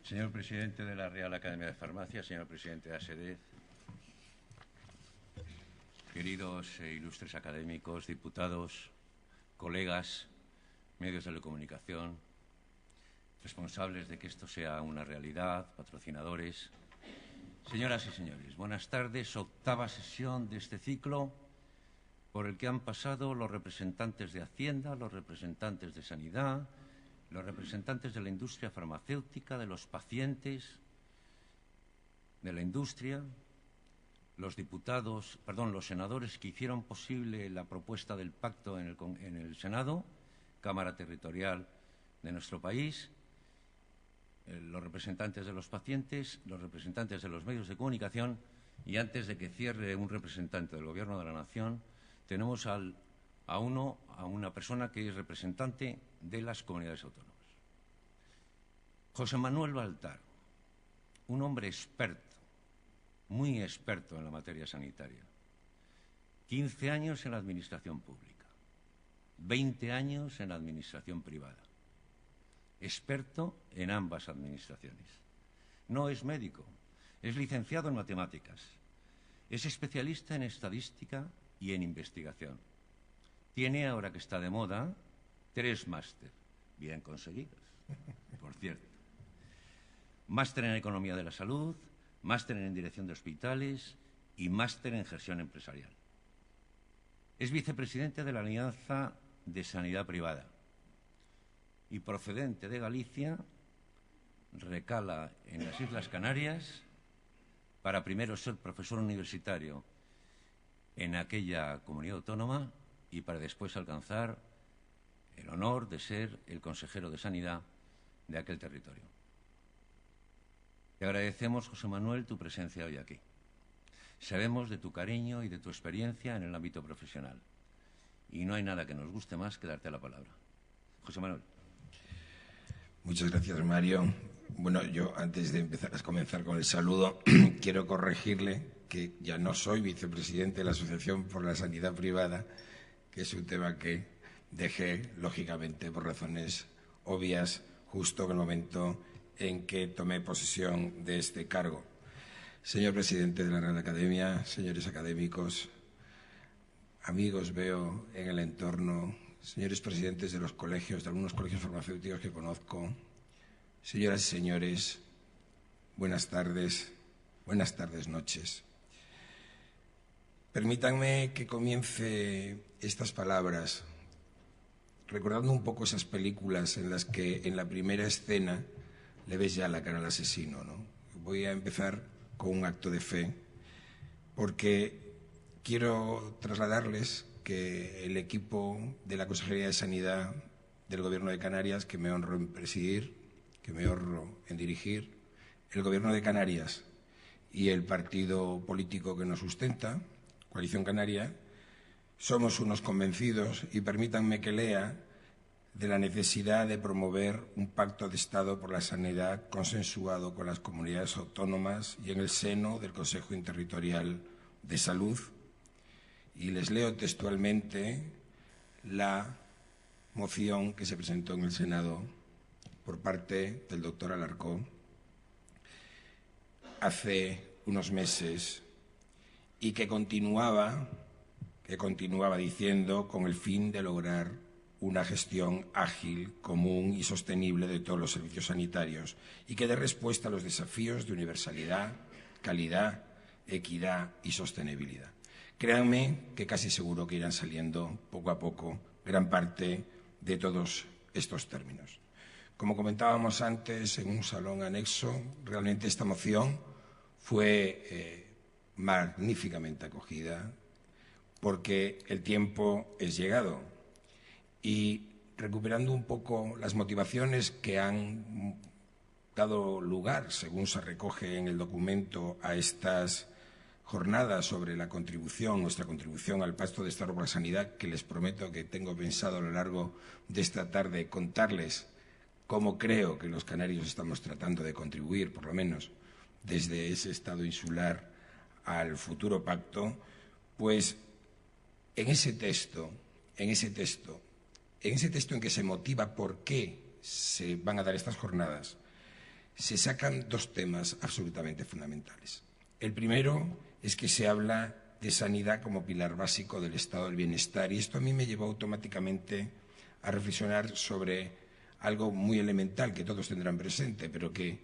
Señor presidente de la Real Academia de Farmacia, señor presidente de ASEDEF, queridos e ilustres académicos, diputados, colegas, medios de comunicación, responsables de que esto sea una realidad, patrocinadores, señoras y señores, buenas tardes. Octava sesión de este ciclo por el que han pasado los representantes de Hacienda, los representantes de Sanidad, los representantes de la industria farmacéutica, de los pacientes, de la industria, los senadores que hicieron posible la propuesta del pacto en el Senado, Cámara Territorial de nuestro país, los representantes de los pacientes, los representantes de los medios de comunicación, y antes de que cierre un representante del Gobierno de la Nación, tenemos a una persona que es representante de las comunidades autónomas. José Manuel Baltar, un hombre experto, muy experto en la materia sanitaria. 15 años en la administración pública, 20 años en la administración privada. Experto en ambas administraciones. No es médico, es licenciado en matemáticas, es especialista en estadística y en investigación. Tiene, ahora que está de moda, 3 máster, bien conseguidos, por cierto. Máster en Economía de la Salud, máster en Dirección de Hospitales y máster en Gestión Empresarial. Es vicepresidente de la Alianza de Sanidad Privada y, procedente de Galicia, recala en las Islas Canarias para primero ser profesor universitario en aquella comunidad autónoma y para después alcanzar el honor de ser el consejero de Sanidad de aquel territorio. Te agradecemos, José Manuel, tu presencia hoy aquí. Sabemos de tu cariño y de tu experiencia en el ámbito profesional. Y no hay nada que nos guste más que darte la palabra. José Manuel. Muchas gracias, Mario. Bueno, yo antes de comenzar con el saludo, quiero corregirle que ya no soy vicepresidente de la Asociación por la Sanidad Privada, que es un tema que dejé, lógicamente, por razones obvias, justo en el momento en que tomé posesión de este cargo. Señor presidente de la Real Academia, señores académicos, amigos veo en el entorno, señores presidentes de los colegios, de algunos colegios farmacéuticos que conozco, señoras y señores, buenas tardes, noches. Permítanme que comience estas palabras recordando un poco esas películas en las que en la primera escena le ves ya la cara al asesino, ¿no? Voy a empezar con un acto de fe porque quiero trasladarles que el equipo de la Consejería de Sanidad del Gobierno de Canarias, que me honro en presidir, que me honro en dirigir, el Gobierno de Canarias y el partido político que nos sustenta, Coalición Canaria, somos unos convencidos, y permítanme que lea, de la necesidad de promover un pacto de Estado por la sanidad consensuado con las comunidades autónomas y en el seno del Consejo Interterritorial de Salud. Y les leo textualmente la moción que se presentó en el Senado por parte del doctor Alarcón hace unos meses y que continuaba diciendo con el fin de lograr una gestión ágil, común y sostenible de todos los servicios sanitarios y que dé respuesta a los desafíos de universalidad, calidad, equidad y sostenibilidad. Créanme que casi seguro que irán saliendo poco a poco gran parte de todos estos términos. Como comentábamos antes en un salón anexo, realmente esta moción fue magníficamente acogida porque el tiempo es llegado. Y recuperando un poco las motivaciones que han dado lugar, según se recoge en el documento, a estas jornadas sobre la contribución, nuestra contribución al Pacto de Estado por la Sanidad, que les prometo que tengo pensado a lo largo de esta tarde contarles cómo creo que los canarios estamos tratando de contribuir, por lo menos desde ese Estado insular al futuro pacto, pues en ese texto en que se motiva por qué se van a dar estas jornadas, se sacan dos temas absolutamente fundamentales. El primero es que se habla de sanidad como pilar básico del estado del bienestar, y esto a mí me llevó automáticamente a reflexionar sobre algo muy elemental que todos tendrán presente, pero que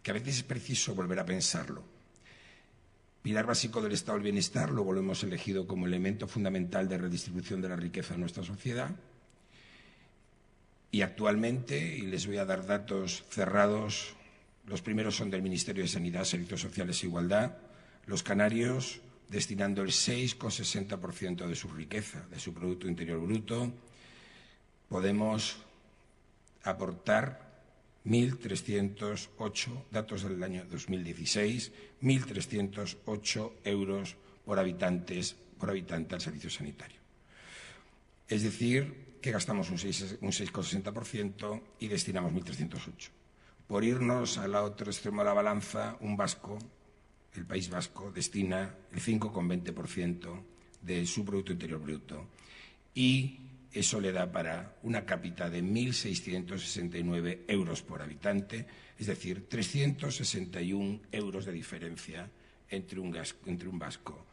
a veces es preciso volver a pensarlo. Pilar básico del estado del bienestar, luego lo hemos elegido como elemento fundamental de redistribución de la riqueza en nuestra sociedad. Y actualmente, y les voy a dar datos cerrados, los primeros son del Ministerio de Sanidad, Servicios Sociales e Igualdad, los canarios destinando el 6,60% de su riqueza, de su Producto Interior Bruto, podemos aportar 1.308, datos del año 2016, 1.308 euros por habitante al servicio sanitario. Es decir, que gastamos un 6,60% y destinamos 1.308. Por irnos al otro extremo de la balanza, un vasco, el País Vasco, destina el 5,20% de su Producto Interior Bruto, y eso le da para una cápita de 1.669 euros por habitante, es decir, 361 euros de diferencia entre un vasco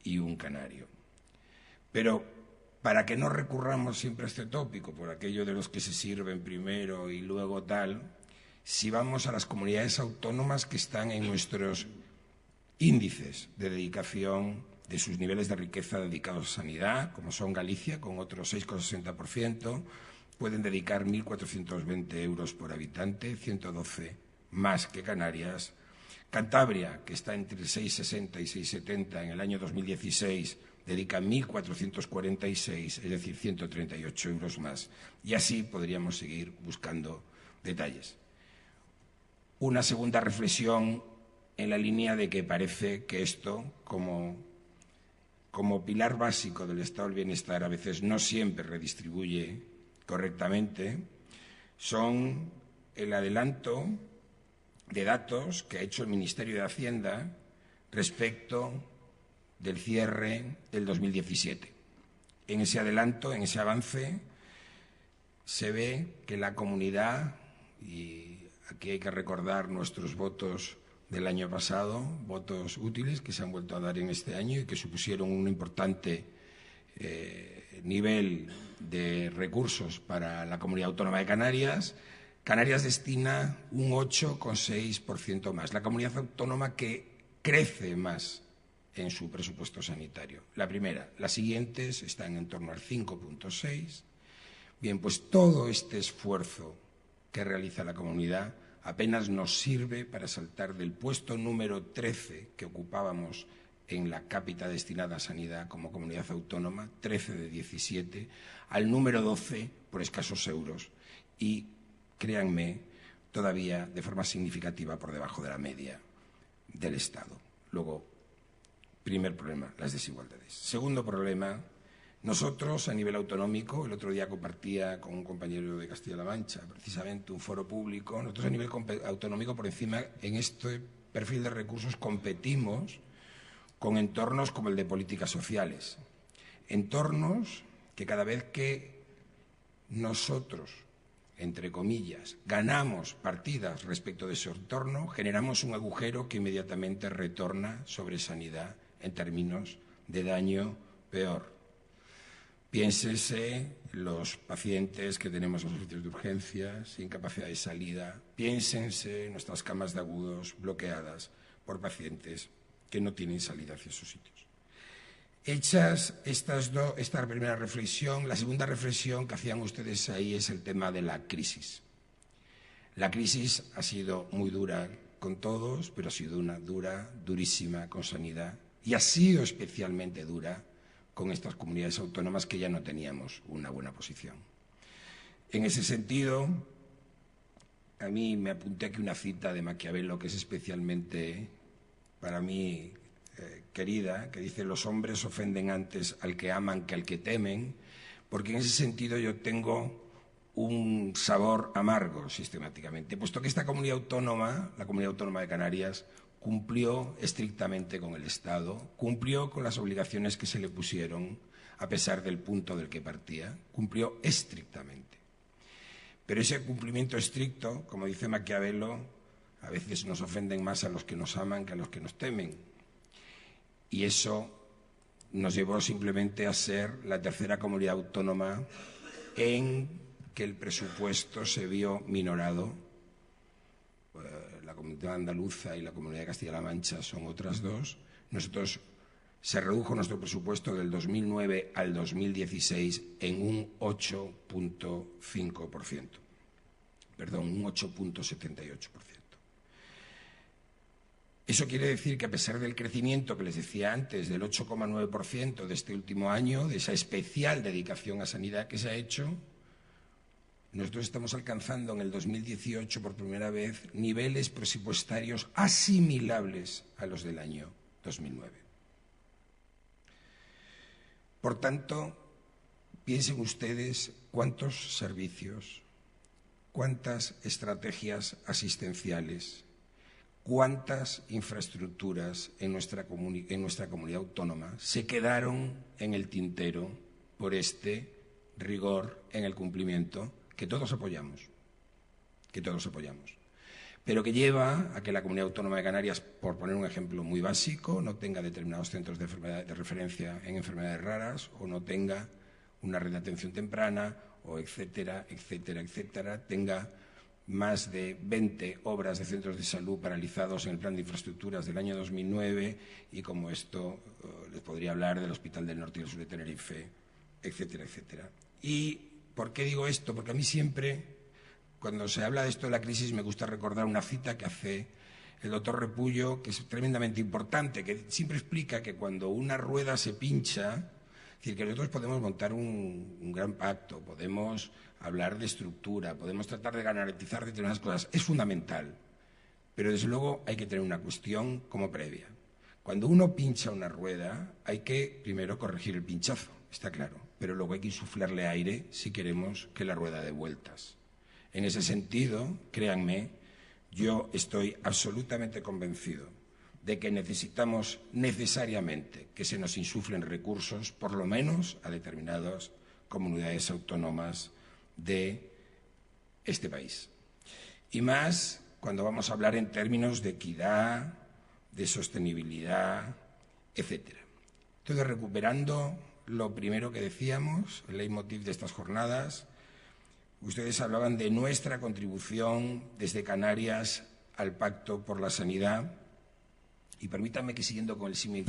y un canario. Pero para que no recurramos siempre a este tópico, por aquello de los que se sirven primero y luego tal, si vamos a las comunidades autónomas que están en nuestros índices de dedicación de sus niveles de riqueza dedicados a sanidad, como son Galicia, con otro 6,60%, pueden dedicar 1.420 euros por habitante, 112 más que Canarias. Cantabria, que está entre 6,60 y 6,70 en el año 2016, dedica 1.446, es decir, 138 euros más. Y así podríamos seguir buscando detalles. Una segunda reflexión en la línea de que parece que esto, como pilar básico del estado del bienestar, a veces no siempre redistribuye correctamente, son el adelanto de datos que ha hecho el Ministerio de Hacienda respecto del cierre del 2017. En ese adelanto, en ese avance, se ve que la comunidad, y aquí hay que recordar nuestros votos del año pasado, votos útiles que se han vuelto a dar en este año y que supusieron un importante nivel de recursos para la Comunidad Autónoma de Canarias. Canarias destina un 8,6% más, la comunidad autónoma que crece más en su presupuesto sanitario. La primera, las siguientes están en torno al 5,6%. Bien, pues todo este esfuerzo que realiza la comunidad apenas nos sirve para saltar del puesto número 13 que ocupábamos en la cápita destinada a sanidad como comunidad autónoma, 13 de 17, al número 12 por escasos euros. Y, créanme, todavía de forma significativa por debajo de la media del Estado. Luego, primer problema, las desigualdades. Segundo problema, nosotros a nivel autonómico, el otro día compartía con un compañero de Castilla-La Mancha precisamente un foro público, nosotros a nivel autonómico por encima en este perfil de recursos competimos con entornos como el de políticas sociales, entornos que cada vez que nosotros, entre comillas, ganamos partidas respecto de ese entorno, generamos un agujero que inmediatamente retorna sobre sanidad en términos de daño peor. Piénsense los pacientes que tenemos en los servicios de urgencias, sin capacidad de salida. Piénsense nuestras camas de agudos bloqueadas por pacientes que no tienen salida hacia esos sitios. Hechas esta primera reflexión, la segunda reflexión que hacían ustedes ahí es el tema de la crisis. La crisis ha sido muy dura con todos, pero ha sido una durísima con sanidad, y ha sido especialmente dura con estas comunidades autónomas que ya no teníamos una buena posición. En ese sentido, a mí me apunté aquí una cita de Maquiavelo que es especialmente para mí querida, que dice: los hombres ofenden antes al que aman que al que temen, porque en ese sentido yo tengo un sabor amargo sistemáticamente, puesto que esta comunidad autónoma, la Comunidad Autónoma de Canarias, cumplió estrictamente con el Estado, cumplió con las obligaciones que se le pusieron, a pesar del punto del que partía, cumplió estrictamente. Pero ese cumplimiento estricto, como dice Maquiavelo, A veces nos ofenden más a los que nos aman que a los que nos temen. Y eso nos llevó simplemente a ser la tercera comunidad autónoma en que el presupuesto se vio minorado. La comunidad andaluza y la comunidad de Castilla-La Mancha son otras dos. Nosotros se redujo nuestro presupuesto del 2009 al 2016 en un 8,5%. Perdón, un 8,78%. Eso quiere decir que a pesar del crecimiento que les decía antes, del 8,9% de este último año, de esa especial dedicación a sanidad que se ha hecho, nosotros estamos alcanzando en el 2018 por primera vez niveles presupuestarios asimilables a los del año 2009. Por tanto, piensen ustedes cuántos servicios, cuántas estrategias asistenciales, cuántas infraestructuras en nuestra comunidad autónoma se quedaron en el tintero por este rigor en el cumplimiento que todos apoyamos, pero que lleva a que la Comunidad Autónoma de Canarias, por poner un ejemplo muy básico, no tenga determinados centros de referencia en enfermedades raras o no tenga una red de atención temprana o etcétera, etcétera, etcétera, tenga más de 20 obras de centros de salud paralizados en el plan de infraestructuras del año 2009 y como esto les podría hablar del Hospital del Norte y del Sur de Tenerife, etcétera, etcétera. ¿Y por qué digo esto? Porque a mí siempre, cuando se habla de esto de la crisis, me gusta recordar una cita que hace el doctor Repullo, que es tremendamente importante, que siempre explica que cuando una rueda se pincha, es decir, que nosotros podemos montar un gran pacto, podemos hablar de estructura, podemos tratar de garantizar determinadas cosas, es fundamental, pero desde luego hay que tener una cuestión como previa. Cuando uno pincha una rueda, hay que primero corregir el pinchazo, está claro, pero luego hay que insuflarle aire si queremos que la rueda dé vueltas. En ese sentido, créanme, yo estoy absolutamente convencido de que necesitamos necesariamente que se nos insuflen recursos, por lo menos a determinadas comunidades autónomas de este país. Y más cuando vamos a hablar en términos de equidad, de sostenibilidad, etcétera. Entonces, recuperando lo primero que decíamos, el leitmotiv de estas jornadas, ustedes hablaban de nuestra contribución desde Canarias al Pacto por la Sanidad y permítanme que, siguiendo con el símil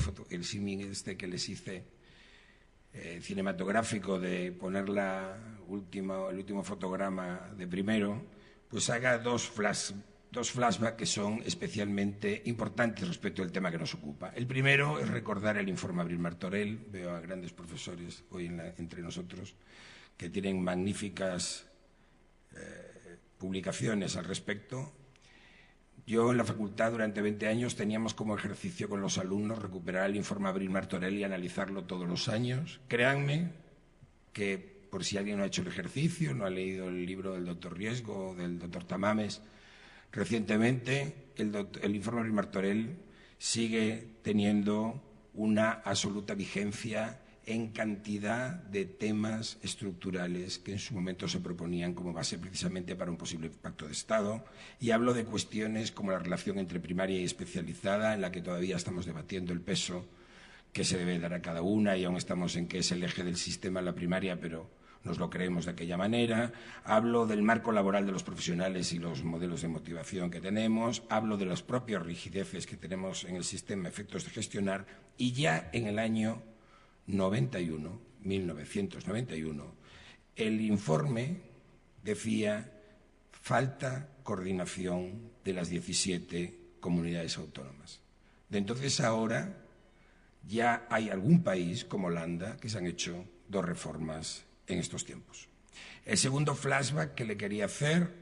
este que les hice cinematográfico de poner el último fotograma de primero, pues haga dos flashbacks que son especialmente importantes respecto al tema que nos ocupa. El primero es recordar el informe Abril Martorell. Veo a grandes profesores hoy entre nosotros que tienen magníficas publicaciones al respecto. Yo en la facultad durante 20 años teníamos como ejercicio con los alumnos recuperar el informe Abril Martorell y analizarlo todos los años. Créanme que, por si alguien no ha hecho el ejercicio, no ha leído el libro del doctor Riesgo o del doctor Tamames recientemente, el informe Abril Martorell sigue teniendo una absoluta vigencia en cantidad de temas estructurales que en su momento se proponían como base precisamente para un posible pacto de Estado. Y hablo de cuestiones como la relación entre primaria y especializada, en la que todavía estamos debatiendo el peso que se debe dar a cada una y aún estamos en que es el eje del sistema la primaria, pero nos lo creemos de aquella manera. Hablo del marco laboral de los profesionales y los modelos de motivación que tenemos. Hablo de las propias rigideces que tenemos en el sistema, efectos de gestionar. Y ya en el año 1991, el informe decía falta coordinación de las 17 comunidades autónomas. De entonces ahora ya hay algún país, como Holanda, que se han hecho 2 reformas en estos tiempos. El segundo flashback que le quería hacer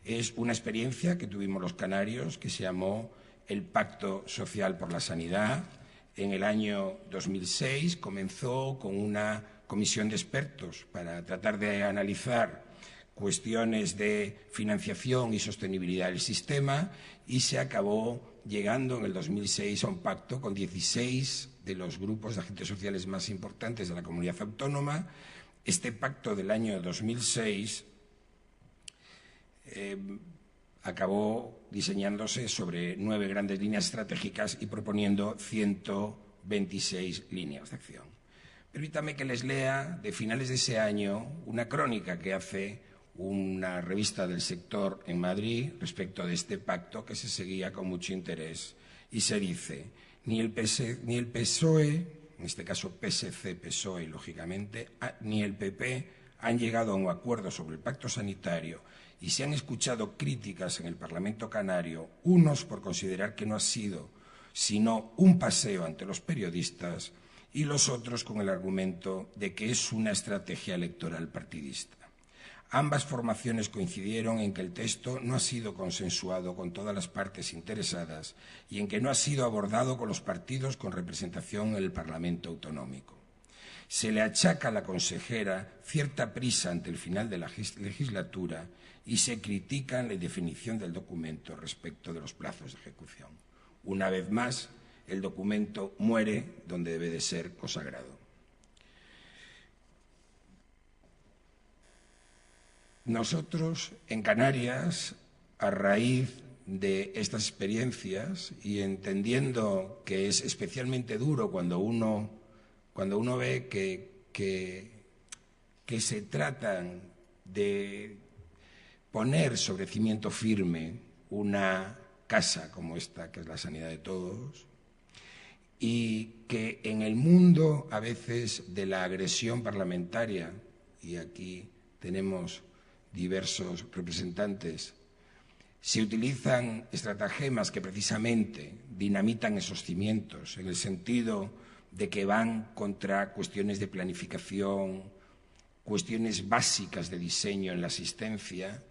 es una experiencia que tuvimos los canarios que se llamó el Pacto Social por la Sanidad. En el año 2006 comenzó con una comisión de expertos para tratar de analizar cuestiones de financiación y sostenibilidad del sistema y se acabó llegando en el 2006 a un pacto con 16 de los grupos de agentes sociales más importantes de la comunidad autónoma. Este pacto del año 2006 acabó diseñándose sobre 9 grandes líneas estratégicas y proponiendo 126 líneas de acción. Permítame que les lea de finales de ese año una crónica que hace una revista del sector en Madrid respecto de este pacto que se seguía con mucho interés y se dice: ni el PSOE, en este caso PSC, PSOE, lógicamente, ni el PP han llegado a un acuerdo sobre el pacto sanitario y se han escuchado críticas en el Parlamento canario, unos por considerar que no ha sido sino un paseo ante los periodistas y los otros con el argumento de que es una estrategia electoral partidista. Ambas formaciones coincidieron en que el texto no ha sido consensuado con todas las partes interesadas y en que no ha sido abordado con los partidos con representación en el Parlamento autonómico. Se le achaca a la consejera cierta prisa ante el final de la legislatura y se critica la indefinición del documento respecto de los plazos de ejecución. Una vez más, el documento muere donde debe de ser consagrado. Nosotros, en Canarias, a raíz de estas experiencias y entendiendo que es especialmente duro cuando uno ve que se tratan de poner sobre cimiento firme una casa como esta, que es la sanidad de todos, y que en el mundo a veces de la agresión parlamentaria, y aquí tenemos diversos representantes, se utilizan estratagemas que precisamente dinamitan esos cimientos en el sentido de que van contra cuestiones de planificación, cuestiones básicas de diseño en la asistencia.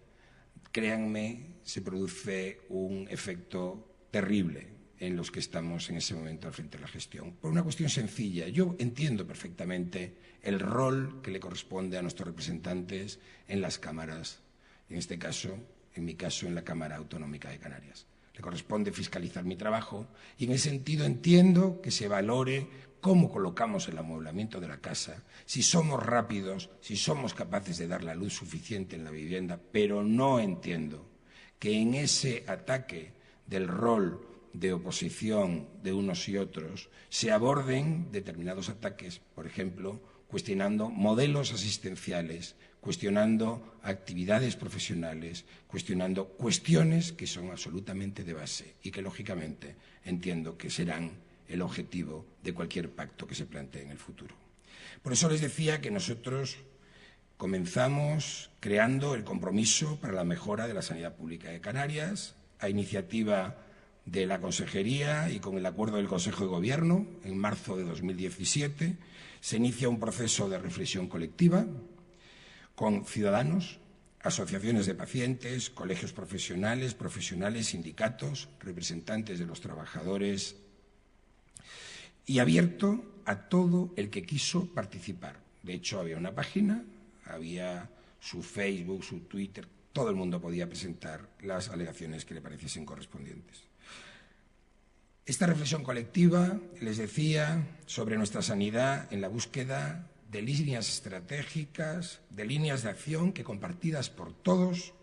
Créanme, se produce un efecto terrible en los que estamos en ese momento al frente de la gestión. Por una cuestión sencilla, yo entiendo perfectamente el rol que le corresponde a nuestros representantes en las cámaras, en este caso, en mi caso, en la Cámara Autonómica de Canarias. Le corresponde fiscalizar mi trabajo y en ese sentido entiendo que se valore cómo colocamos el amueblamiento de la casa, si somos rápidos, si somos capaces de dar la luz suficiente en la vivienda, pero no entiendo que en ese ataque del rol de oposición de unos y otros se aborden determinados ataques, por ejemplo, cuestionando modelos asistenciales, cuestionando actividades profesionales, cuestionando cuestiones que son absolutamente de base y que, lógicamente, entiendo que serán el objetivo de cualquier pacto que se plantee en el futuro. Por eso les decía que nosotros comenzamos creando el compromiso para la mejora de la sanidad pública de Canarias, a iniciativa de la Consejería y con el acuerdo del Consejo de Gobierno. En marzo de 2017 se inicia un proceso de reflexión colectiva con ciudadanos, asociaciones de pacientes, colegios profesionales, sindicatos, representantes de los trabajadores y abierto a todo el que quiso participar. De hecho, había una página, había su Facebook, su Twitter, todo el mundo podía presentar las alegaciones que le pareciesen correspondientes. Esta reflexión colectiva, les decía, sobre nuestra sanidad en la búsqueda de líneas estratégicas, de líneas de acción que, compartidas por todos,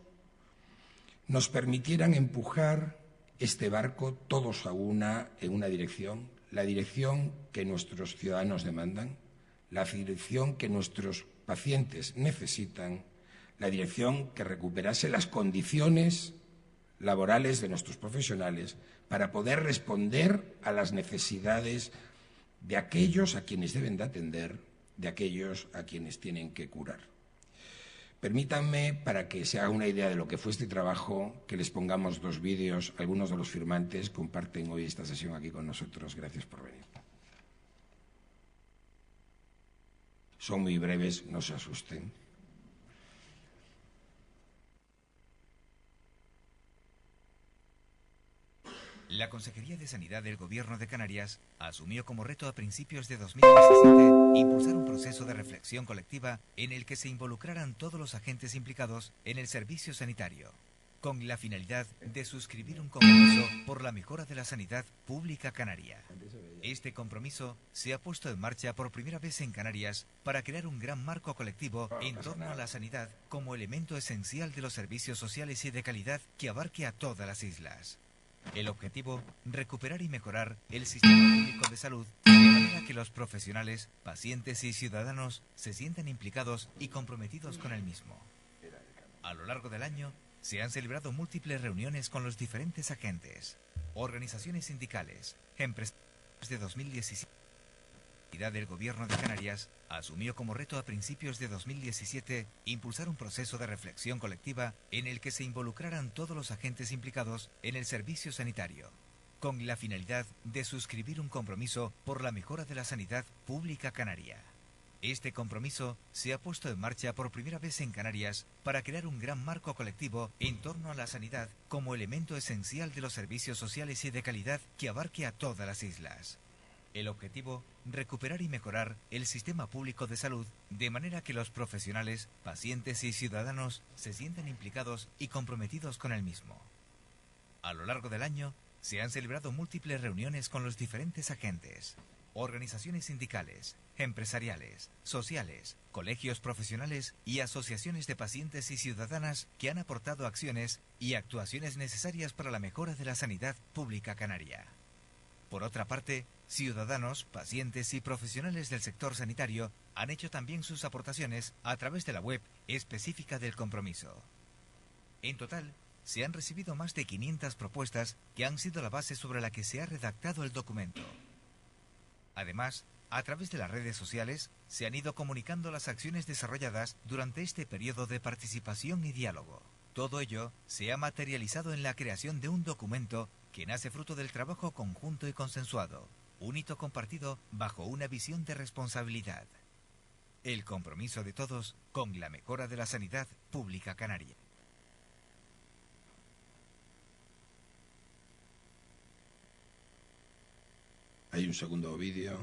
nos permitieran empujar este barco todos a una en una dirección, la dirección que nuestros ciudadanos demandan, la dirección que nuestros pacientes necesitan, la dirección que recuperase las condiciones laborales de nuestros profesionales para poder responder a las necesidades de aquellos a quienes deben de atender, de aquellos a quienes tienen que curar. Permítanme, para que se haga una idea de lo que fue este trabajo, que les pongamos 2 vídeos. Algunos de los firmantes comparten hoy esta sesión aquí con nosotros. Gracias por venir. Son muy breves, no se asusten. La Consejería de Sanidad del Gobierno de Canarias asumió como reto a principios de 2017 impulsar un proceso de reflexión colectiva en el que se involucraran todos los agentes implicados en el servicio sanitario, con la finalidad de suscribir un compromiso por la mejora de la sanidad pública canaria. Este compromiso se ha puesto en marcha por primera vez en Canarias para crear un gran marco colectivo en torno a la sanidad como elemento esencial de los servicios sociales y de calidad que abarque a todas las islas. El objetivo, recuperar y mejorar el sistema público de salud de manera que los profesionales, pacientes y ciudadanos se sientan implicados y comprometidos con el mismo. A lo largo del año, se han celebrado múltiples reuniones con los diferentes agentes, organizaciones sindicales, empresarios de 2017. La entidad del Gobierno de Canarias asumió como reto a principios de 2017 impulsar un proceso de reflexión colectiva en el que se involucraran todos los agentes implicados en el servicio sanitario, con la finalidad de suscribir un compromiso por la mejora de la sanidad pública canaria. Este compromiso se ha puesto en marcha por primera vez en Canarias para crear un gran marco colectivo en torno a la sanidad como elemento esencial de los servicios sociales y de calidad que abarque a todas las islas. El objetivo, recuperar y mejorar el sistema público de salud de manera que los profesionales, pacientes y ciudadanos se sientan implicados y comprometidos con el mismo. A lo largo del año, se han celebrado múltiples reuniones con los diferentes agentes, organizaciones sindicales, empresariales, sociales, colegios profesionales y asociaciones de pacientes y ciudadanas que han aportado acciones y actuaciones necesarias para la mejora de la sanidad pública canaria. Por otra parte, ciudadanos, pacientes y profesionales del sector sanitario han hecho también sus aportaciones a través de la web específica del compromiso. En total, se han recibido más de 500 propuestas que han sido la base sobre la que se ha redactado el documento. Además, a través de las redes sociales se han ido comunicando las acciones desarrolladas durante este periodo de participación y diálogo. Todo ello se ha materializado en la creación de un documento que nace fruto del trabajo conjunto y consensuado, un hito compartido bajo una visión de responsabilidad. El compromiso de todos con la mejora de la sanidad pública canaria. Hay un segundo vídeo,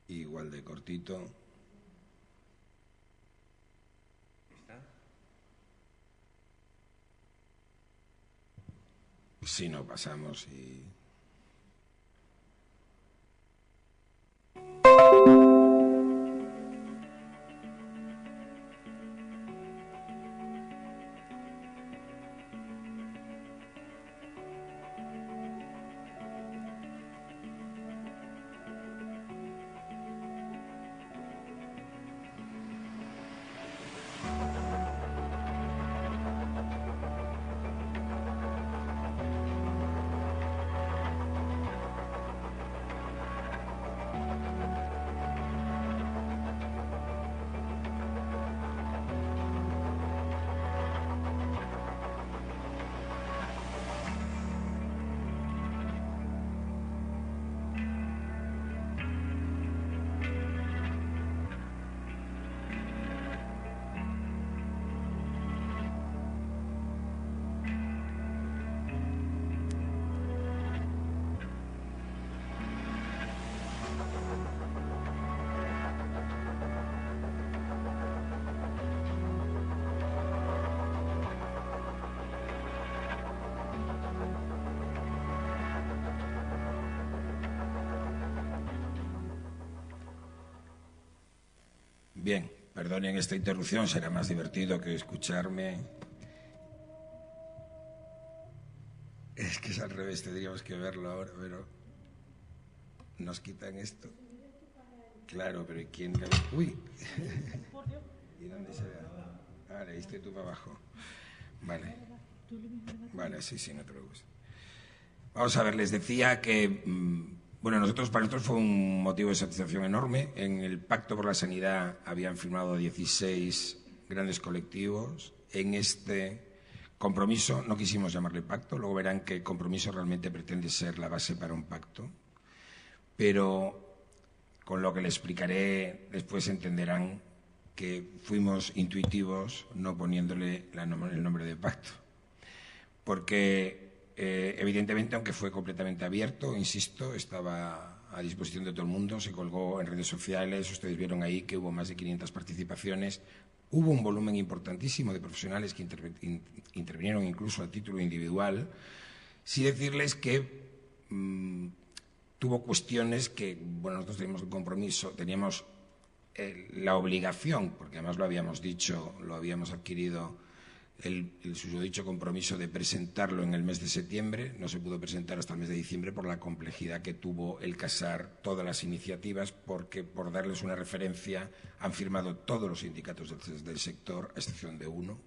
igual de cortito. Si no, pasamos y... Bien, perdonen esta interrupción, será más divertido que escucharme. Es que es al revés, tendríamos que verlo ahora, pero nos quitan esto. Claro, pero ¿y quién? ¡Uy! ¿Y dónde se ve? Ah, le diste tú para abajo. Vale. Vale, sí, no te preocupes. Vamos a ver, les decía que... Bueno, para nosotros fue un motivo de satisfacción enorme. En el Pacto por la Sanidad habían firmado 16 grandes colectivos. En este compromiso, no quisimos llamarle pacto, luego verán que el compromiso realmente pretende ser la base para un pacto. Pero con lo que les explicaré después entenderán que fuimos intuitivos no poniéndole el nombre de pacto. Porque... evidentemente, aunque fue completamente abierto, insisto, estaba a disposición de todo el mundo, se colgó en redes sociales, ustedes vieron ahí que hubo más de 500 participaciones, Hubo un volumen importantísimo de profesionales que intervinieron incluso a título individual. Sí decirles que tuvo cuestiones que, bueno, nosotros teníamos un compromiso, teníamos la obligación, porque además lo habíamos dicho, lo habíamos adquirido, el susodicho compromiso de presentarlo en el mes de septiembre. No se pudo presentar hasta el mes de diciembre por la complejidad que tuvo el casar todas las iniciativas, porque, por darles una referencia, han firmado todos los sindicatos del sector, a excepción de uno,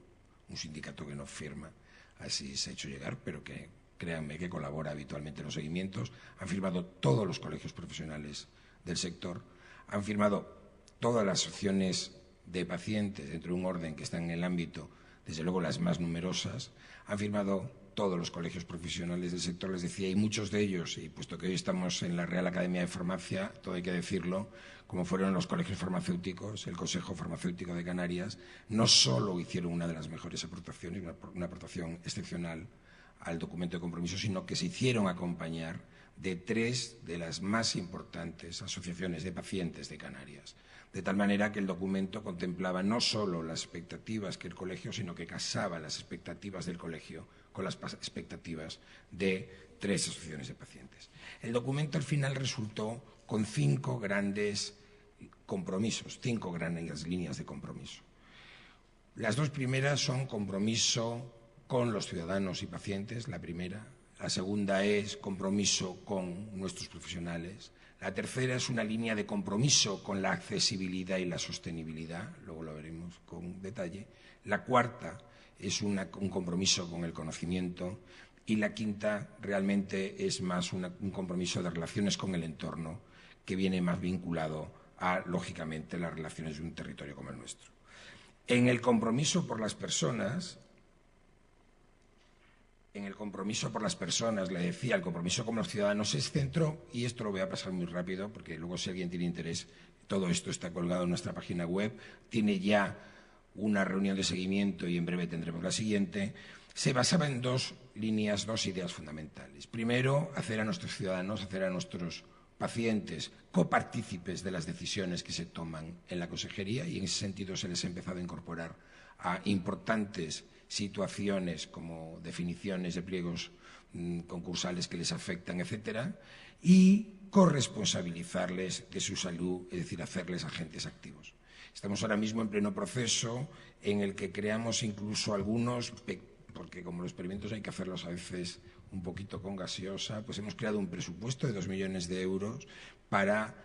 un sindicato que no firma, así se ha hecho llegar, pero que, créanme, que colabora habitualmente en los seguimientos. Han firmado todos los colegios profesionales del sector, han firmado todas las asociaciones de pacientes dentro de un orden que está en el ámbito, desde luego las más numerosas, han firmado todos los colegios profesionales del sector, les decía, y muchos de ellos, y puesto que hoy estamos en la Real Academia de Farmacia, todo hay que decirlo, como fueron los colegios farmacéuticos, el Consejo Farmacéutico de Canarias, no solo hicieron una de las mejores aportaciones, una aportación excepcional al documento de compromiso, sino que se hicieron acompañar de 3 de las más importantes asociaciones de pacientes de Canarias. De tal manera que el documento contemplaba no solo las expectativas que el colegio, sino que casaba las expectativas del colegio con las expectativas de 3 asociaciones de pacientes. El documento al final resultó con 5 grandes compromisos, 5 grandes líneas de compromiso. Las 2 primeras son compromiso con los ciudadanos y pacientes, la primera. La segunda es compromiso con nuestros profesionales. La tercera es una línea de compromiso con la accesibilidad y la sostenibilidad, luego lo veremos con detalle. La cuarta es un compromiso con el conocimiento. Y la quinta realmente es más un compromiso de relaciones con el entorno, que viene más vinculado a, lógicamente, las relaciones de un territorio como el nuestro. En el compromiso por las personas, le decía, el compromiso con los ciudadanos se centró, y esto lo voy a pasar muy rápido, porque luego si alguien tiene interés, todo esto está colgado en nuestra página web, tiene ya una reunión de seguimiento y en breve tendremos la siguiente. Se basaba en 2 líneas, 2 ideas fundamentales. Primero, hacer a nuestros ciudadanos, hacer a nuestros pacientes copartícipes de las decisiones que se toman en la consejería, y en ese sentido se les ha empezado a incorporar a importantes situaciones como definiciones de pliegos concursales que les afectan, etcétera, y corresponsabilizarles de su salud, es decir, hacerles agentes activos. Estamos ahora mismo en pleno proceso en el que creamos incluso algunos, porque como los experimentos hay que hacerlos a veces un poquito con gaseosa, pues hemos creado un presupuesto de 2 millones de euros para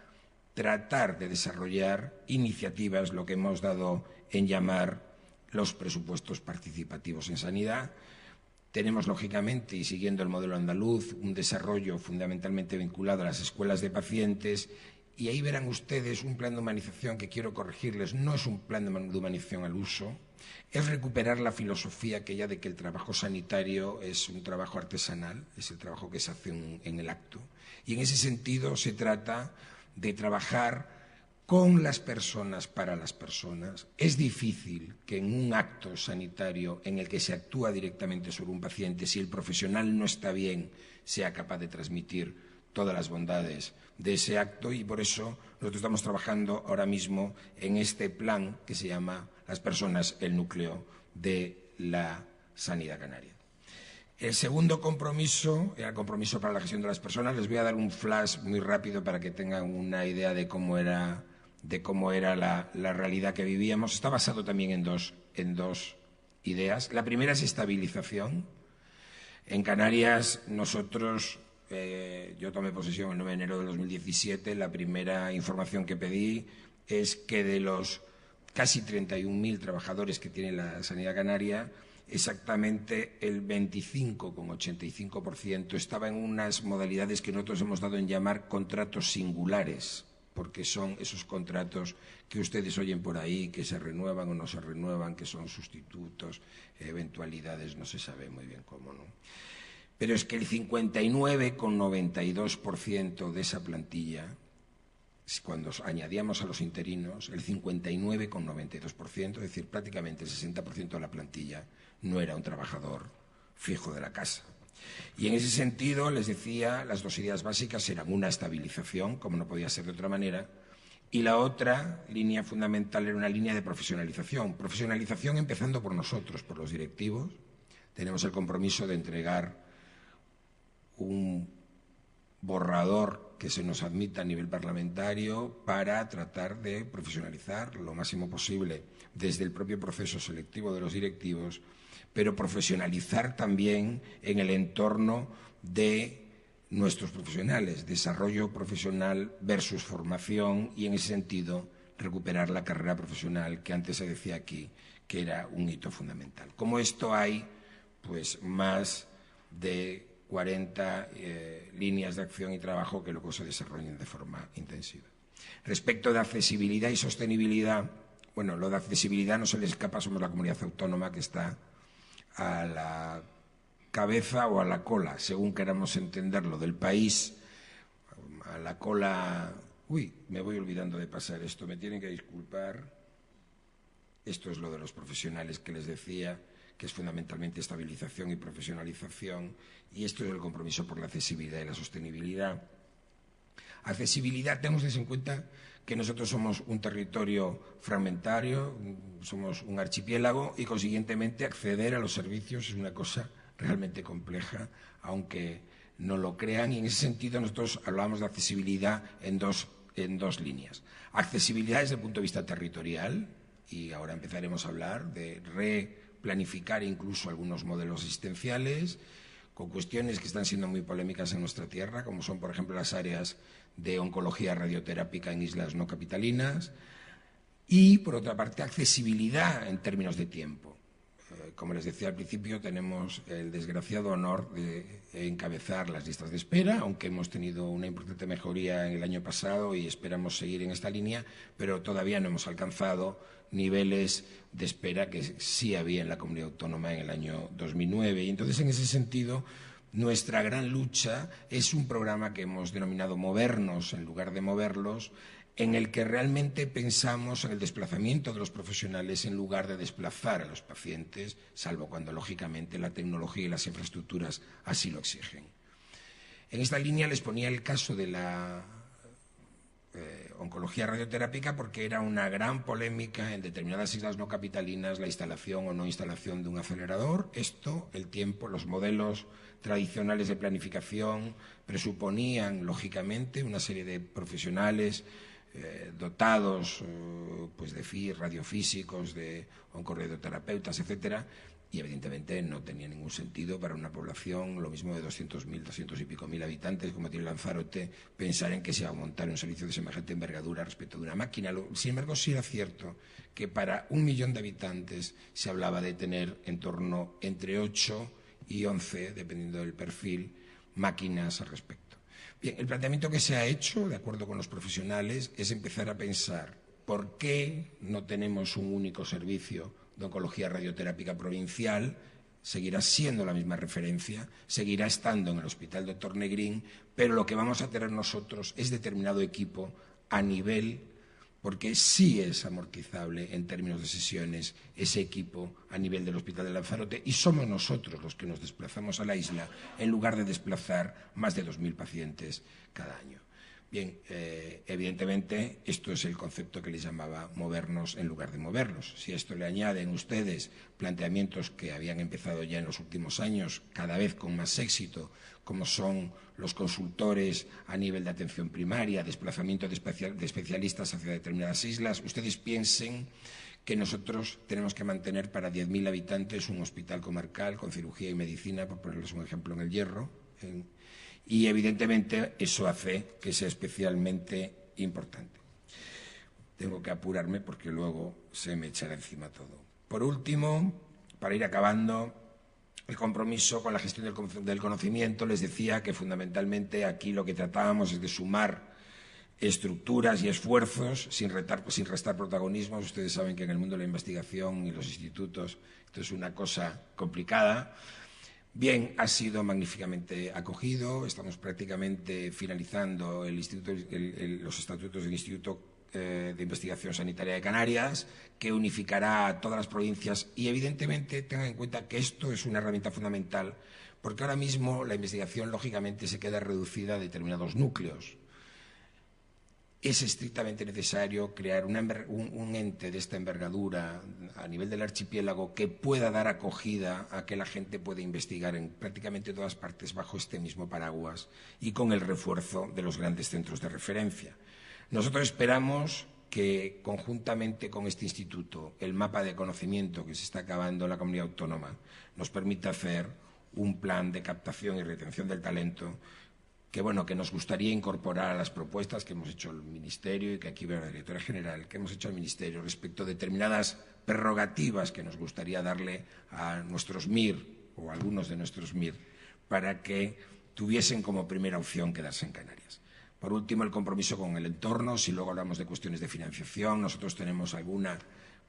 tratar de desarrollar iniciativas, lo que hemos dado en llamar los presupuestos participativos en sanidad. Tenemos, lógicamente, y siguiendo el modelo andaluz, un desarrollo fundamentalmente vinculado a las escuelas de pacientes, y ahí verán ustedes un plan de humanización que quiero corregirles, no es un plan de humanización al uso, es recuperar la filosofía aquella de que el trabajo sanitario es un trabajo artesanal, es el trabajo que se hace en el acto. Y en ese sentido se trata de trabajar con las personas, para las personas. Es difícil que en un acto sanitario en el que se actúa directamente sobre un paciente, si el profesional no está bien, sea capaz de transmitir todas las bondades de ese acto, y por eso nosotros estamos trabajando ahora mismo en este plan que se llama Las personas, el núcleo de la sanidad canaria. El segundo compromiso era el compromiso para la gestión de las personas. Les voy a dar un flash muy rápido para que tengan una idea de cómo era la realidad que vivíamos. Está basado también en dos ideas. La primera es estabilización. En Canarias nosotros, yo tomé posesión el 9 de enero de 2017, la primera información que pedí es que de los casi 31.000 trabajadores que tiene la sanidad canaria, exactamente el 25,85% estaba en unas modalidades que nosotros hemos dado en llamar contratos singulares, porque son esos contratos que ustedes oyen por ahí, que se renuevan o no se renuevan, que son sustitutos, eventualidades, no se sabe muy bien cómo, ¿no? Pero es que el 59,92% de esa plantilla, cuando añadíamos a los interinos, el 59,92%, es decir, prácticamente el 60% de la plantilla, no era un trabajador fijo de la casa. Y en ese sentido, les decía, las 2 ideas básicas eran una estabilización, como no podía ser de otra manera, Y la otra línea fundamental era una línea de profesionalización. Profesionalización empezando por nosotros, por los directivos. Tenemos el compromiso de entregar un borrador que se nos admita a nivel parlamentario para tratar de profesionalizar lo máximo posible desde el propio proceso selectivo de los directivos, pero profesionalizar también en el entorno de nuestros profesionales, desarrollo profesional versus formación, y en ese sentido recuperar la carrera profesional que antes se decía aquí que era un hito fundamental. Como esto hay pues más de 40 líneas de acción y trabajo que luego se desarrollan de forma intensiva. Respecto de accesibilidad y sostenibilidad, bueno, lo de accesibilidad no se le escapa, somos la comunidad autónoma que está a la cabeza o a la cola, según queramos entenderlo, del país, a la cola. Uy, me voy olvidando de pasar esto, me tienen que disculpar. Esto es lo de los profesionales que les decía, que es fundamentalmente estabilización y profesionalización, y esto es el compromiso por la accesibilidad y la sostenibilidad. Accesibilidad, tenemos en cuenta que nosotros somos un territorio fragmentario, somos un archipiélago, y consiguientemente acceder a los servicios es una cosa realmente compleja, aunque no lo crean, y en ese sentido nosotros hablamos de accesibilidad en dos líneas. Accesibilidad desde el punto de vista territorial, y ahora empezaremos a hablar de replanificar incluso algunos modelos asistenciales, con cuestiones que están siendo muy polémicas en nuestra tierra, como son, por ejemplo, las áreas de oncología radioterápica en islas no capitalinas, y, por otra parte, accesibilidad en términos de tiempo. Como les decía al principio, tenemos el desgraciado honor de encabezar las listas de espera, aunque hemos tenido una importante mejoría en el año pasado y esperamos seguir en esta línea, pero todavía no hemos alcanzado niveles de espera que sí había en la comunidad autónoma en el año 2009. Y entonces, en ese sentido, nuestra gran lucha es un programa que hemos denominado Movernos en lugar de Moverlos, en el que realmente pensamos en el desplazamiento de los profesionales en lugar de desplazar a los pacientes, salvo cuando, lógicamente, la tecnología y las infraestructuras así lo exigen. En esta línea les ponía el caso de la oncología radioterápica, porque era una gran polémica en determinadas islas no capitalinas la instalación o no instalación de un acelerador. Esto, el tiempo, los modelos tradicionales de planificación presuponían, lógicamente, una serie de profesionales dotados pues de radiofísicos, de oncorradioterapeutas, etcétera, y evidentemente no tenía ningún sentido para una población, lo mismo de 200.000, 200 y pico mil habitantes como tiene Lanzarote, pensar en que se va a montar un servicio de semejante envergadura respecto de una máquina. Sin embargo, sí era cierto que para 1 millón de habitantes se hablaba de tener en torno entre 8 y 11, dependiendo del perfil, máquinas al respecto. Bien, el planteamiento que se ha hecho, de acuerdo con los profesionales, es empezar a pensar por qué no tenemos un único servicio de oncología radioterápica provincial. Seguirá siendo la misma referencia, seguirá estando en el Hospital Dr. Negrín, pero lo que vamos a tener nosotros es determinado equipo a nivel, porque sí es amortizable en términos de sesiones ese equipo a nivel del Hospital de Lanzarote, y somos nosotros los que nos desplazamos a la isla en lugar de desplazar más de 2.000 pacientes cada año. Bien, evidentemente esto es el concepto que les llamaba movernos en lugar de moverlos. Si a esto le añaden ustedes planteamientos que habían empezado ya en los últimos años, cada vez con más éxito, como son los consultores a nivel de atención primaria, desplazamiento de especialistas hacia determinadas islas, ustedes piensen que nosotros tenemos que mantener para 10.000 habitantes un hospital comarcal con cirugía y medicina, por ponerles un ejemplo, en El Hierro, y evidentemente eso hace que sea especialmente importante. Tengo que apurarme porque luego se me echará encima todo. Por último, para ir acabando, el compromiso con la gestión del conocimiento. Les decía que fundamentalmente aquí lo que tratábamos es de sumar estructuras y esfuerzos sin restar protagonismos. Ustedes saben que en el mundo de la investigación y los institutos esto es una cosa complicada. Bien, ha sido magníficamente acogido. Estamos prácticamente finalizando los estatutos del Instituto de Investigación Sanitaria de Canarias, que unificará a todas las provincias, y evidentemente tengan en cuenta que esto es una herramienta fundamental, porque ahora mismo la investigación lógicamente se queda reducida a determinados núcleos. es estrictamente necesario crear un ente de esta envergadura a nivel del archipiélago que pueda dar acogida a que la gente pueda investigar en prácticamente todas partes bajo este mismo paraguas y con el refuerzo de los grandes centros de referencia. Nosotros esperamos que conjuntamente con este instituto, el mapa de conocimiento que se está acabando en la comunidad autónoma nos permita hacer un plan de captación y retención del talento que nos gustaría incorporar a las propuestas que hemos hecho al Ministerio y que aquí veo a la directora general, que hemos hecho al Ministerio respecto a determinadas prerrogativas que nos gustaría darle a nuestros MIR o a algunos de nuestros MIR para que tuviesen como primera opción quedarse en Canarias. Por último, el compromiso con el entorno. Si luego hablamos de cuestiones de financiación, nosotros tenemos alguna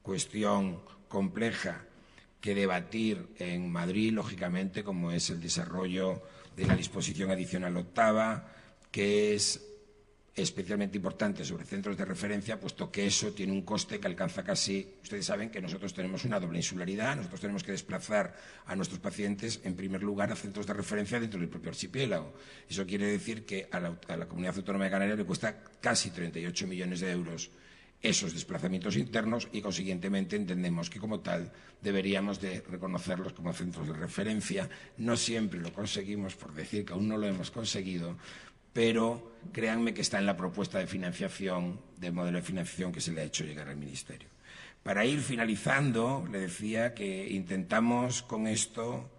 cuestión compleja que debatir en Madrid, lógicamente, como es el desarrollo de la disposición adicional octava, que es especialmente importante sobre centros de referencia, puesto que eso tiene un coste que alcanza casi… Ustedes saben que nosotros tenemos una doble insularidad, nosotros tenemos que desplazar a nuestros pacientes, en primer lugar, a centros de referencia dentro del propio archipiélago. Eso quiere decir que a la Comunidad Autónoma de Canarias le cuesta casi 38 millones de euros esos desplazamientos internos y, consiguientemente, entendemos que, como tal, deberíamos de reconocerlos como centros de referencia. No siempre lo conseguimos, por decir que aún no lo hemos conseguido, pero créanme que está en la propuesta de financiación, del modelo de financiación que se le ha hecho llegar al Ministerio. Para ir finalizando, le decía que intentamos con esto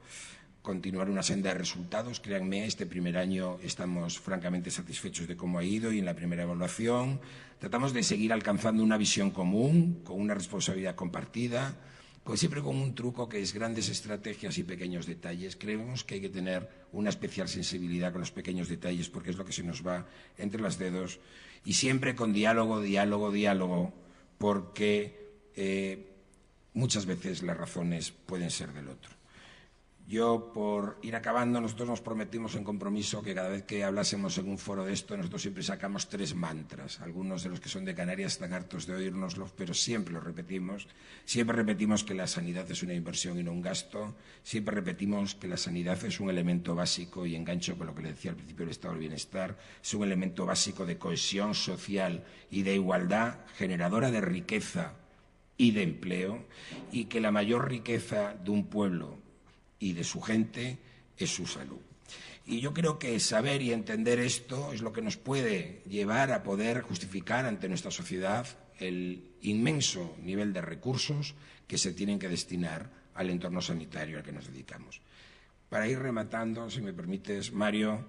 continuar una senda de resultados. Créanme, este primer año estamos francamente satisfechos de cómo ha ido y en la primera evaluación tratamos de seguir alcanzando una visión común, con una responsabilidad compartida, pues siempre con un truco que es grandes estrategias y pequeños detalles. Creemos que hay que tener una especial sensibilidad con los pequeños detalles porque es lo que se nos va entre los dedos y siempre con diálogo, porque muchas veces las razones pueden ser del otro. Yo, por ir acabando, nosotros nos prometimos en compromiso que cada vez que hablásemos en un foro de esto, nosotros siempre sacamos 3 mantras. Algunos de los que son de Canarias están hartos de oírnoslos, pero siempre los repetimos. Siempre repetimos que la sanidad es una inversión y no un gasto. Siempre repetimos que la sanidad es un elemento básico, y engancho con lo que le decía al principio del Estado del Bienestar, es un elemento básico de cohesión social y de igualdad, generadora de riqueza y de empleo, y que la mayor riqueza de un pueblo y de su gente es su salud. Y yo creo que saber y entender esto es lo que nos puede llevar a poder justificar ante nuestra sociedad el inmenso nivel de recursos que se tienen que destinar al entorno sanitario al que nos dedicamos. Para ir rematando, si me permites, Mario,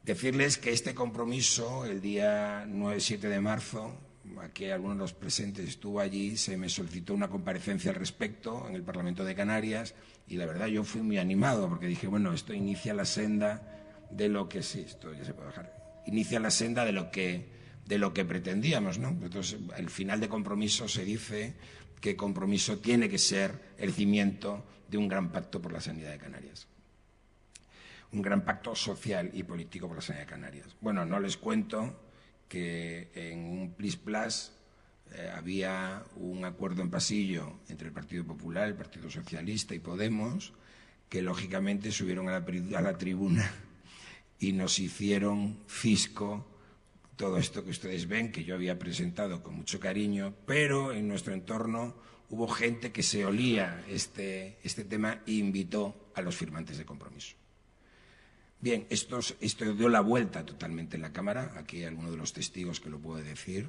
decirles que este compromiso, el día 9-7 de marzo, aquí alguno de los presentes estuvo allí, se me solicitó una comparecencia al respecto en el Parlamento de Canarias y la verdad yo fui muy animado porque dije, bueno, esto inicia la senda de lo que… Sí, esto ya se puede bajar. Inicia la senda de lo que pretendíamos, ¿no? Entonces, el final de compromiso se dice que compromiso tiene que ser el cimiento de un gran pacto por la sanidad de Canarias. Un gran pacto social y político por la sanidad de Canarias. Bueno, no les cuento que en un plis-plas había un acuerdo en pasillo entre el Partido Popular, el Partido Socialista y Podemos, que lógicamente subieron a la tribuna y nos hicieron fisco todo esto que ustedes ven, que yo había presentado con mucho cariño, pero en nuestro entorno hubo gente que se olía este tema e invitó a los firmantes de compromiso. Bien, esto dio la vuelta totalmente en la Cámara. Aquí hay alguno de los testigos que lo puede decir.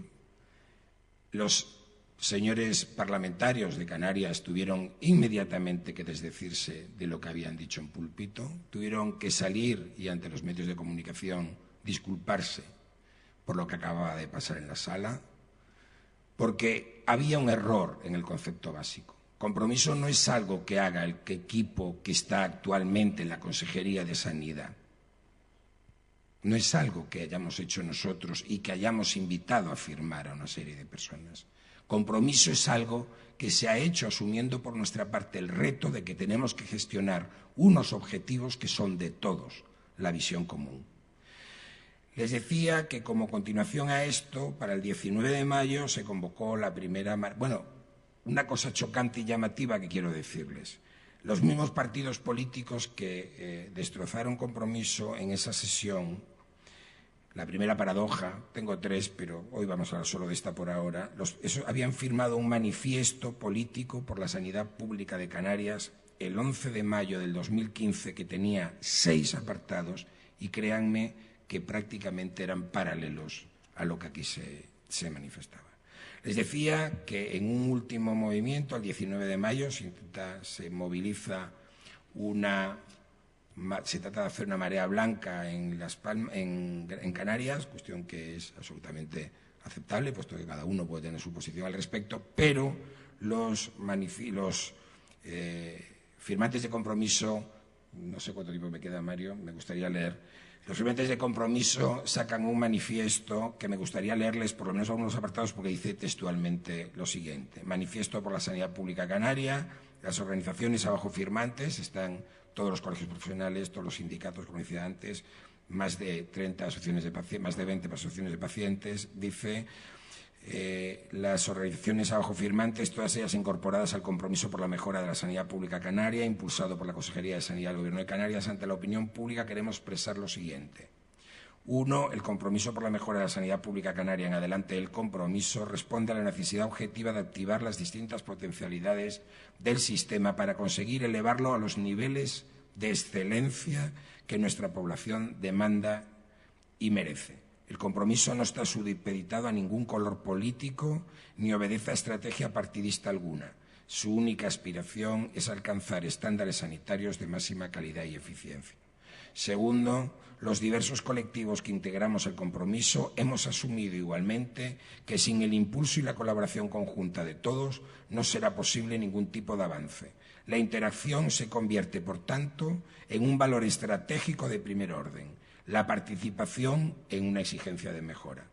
Los señores parlamentarios de Canarias tuvieron inmediatamente que desdecirse de lo que habían dicho en púlpito. Tuvieron que salir y ante los medios de comunicación disculparse por lo que acababa de pasar en la sala, porque había un error en el concepto básico. Compromiso no es algo que haga el equipo que está actualmente en la Consejería de Sanidad. No es algo que hayamos hecho nosotros y que hayamos invitado a firmar a una serie de personas. Compromiso es algo que se ha hecho asumiendo por nuestra parte el reto de que tenemos que gestionar unos objetivos que son de todos, la visión común. Les decía que como continuación a esto, para el 19 de mayo se convocó la primera… Bueno, una cosa chocante y llamativa que quiero decirles. Los mismos partidos políticos que destrozaron compromiso en esa sesión, La primera paradoja, tengo tres, pero hoy vamos a hablar solo de esta por ahora, habían firmado un manifiesto político por la sanidad pública de Canarias el 11 de mayo del 2015 que tenía 6 apartados y créanme que prácticamente eran paralelos a lo que aquí se manifestaba. Les decía que en un último movimiento, el 19 de mayo, se moviliza se trata de hacer una marea blanca en Canarias, cuestión que es absolutamente aceptable, puesto que cada uno puede tener su posición al respecto, pero los firmantes de compromiso, no sé cuánto tiempo me queda, Mario, me gustaría leer. Los firmantes de compromiso sacan un manifiesto que me gustaría leerles por lo menos algunos apartados porque dice textualmente lo siguiente. Manifiesto por la sanidad pública canaria, las organizaciones abajo firmantes, están todos los colegios profesionales, todos los sindicatos, como decía antes, más de 30 asociaciones de pacientes, más de 20 asociaciones de pacientes, dice las organizaciones abajo firmantes, todas ellas incorporadas al compromiso por la mejora de la sanidad pública canaria, impulsado por la Consejería de Sanidad del Gobierno de Canarias, ante la opinión pública queremos expresar lo siguiente. 1. El compromiso por la mejora de la sanidad pública canaria en adelante el compromiso responde a la necesidad objetiva de activar las distintas potencialidades del sistema para conseguir elevarlo a los niveles de excelencia que nuestra población demanda y merece. El compromiso no está supeditado a ningún color político ni obedece a estrategia partidista alguna. Su única aspiración es alcanzar estándares sanitarios de máxima calidad y eficiencia. Segundo, los diversos colectivos que integramos el compromiso hemos asumido igualmente que sin el impulso y la colaboración conjunta de todos no será posible ningún tipo de avance. La interacción se convierte, por tanto, en un valor estratégico de primer orden. La participación en una exigencia de mejora.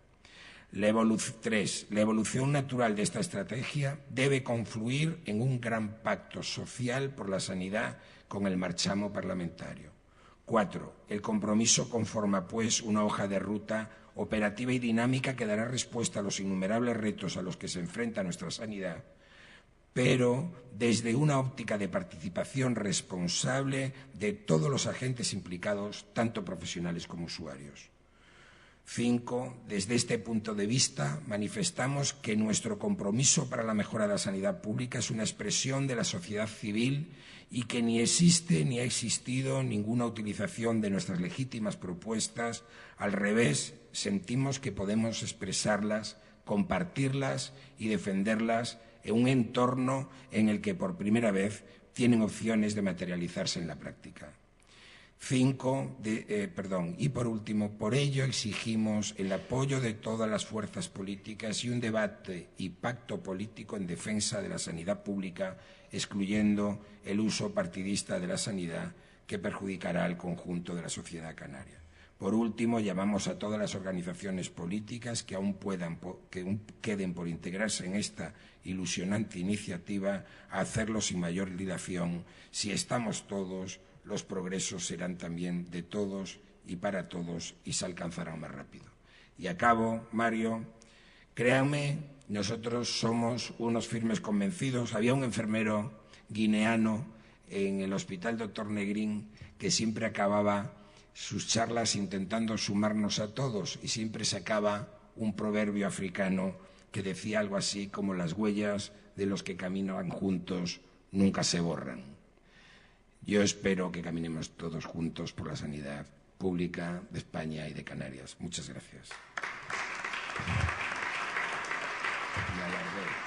3. La evolución natural de esta estrategia debe confluir en un gran pacto social por la sanidad con el marchamo parlamentario. 4. El compromiso conforma, pues, una hoja de ruta operativa y dinámica que dará respuesta a los innumerables retos a los que se enfrenta nuestra sanidad, pero desde una óptica de participación responsable de todos los agentes implicados, tanto profesionales como usuarios. 5. Desde este punto de vista, manifestamos que nuestro compromiso para la mejora de la sanidad pública es una expresión de la sociedad civil y que ni existe ni ha existido ninguna utilización de nuestras legítimas propuestas. Al revés, sentimos que podemos expresarlas, compartirlas y defenderlas en un entorno en el que por primera vez tienen opciones de materializarse en la práctica. 5. Y por último, por ello exigimos el apoyo de todas las fuerzas políticas y un debate y pacto político en defensa de la sanidad pública, excluyendo el uso partidista de la sanidad que perjudicará al conjunto de la sociedad canaria. Por último, llamamos a todas las organizaciones políticas que aún queden por integrarse en esta ilusionante iniciativa a hacerlo sin mayor dilación. Si estamos todos, los progresos serán también de todos y para todos y se alcanzarán más rápido. Y acabo, Mario, créanme, nosotros somos unos firmes convencidos. Había un enfermero guineano en el Hospital Dr. Negrín que siempre acababa sus charlas intentando sumarnos a todos y siempre sacaba un proverbio africano que decía algo así como las huellas de los que caminan juntos nunca se borran. Yo espero que caminemos todos juntos por la sanidad pública de España y de Canarias. Muchas gracias. Me alargué.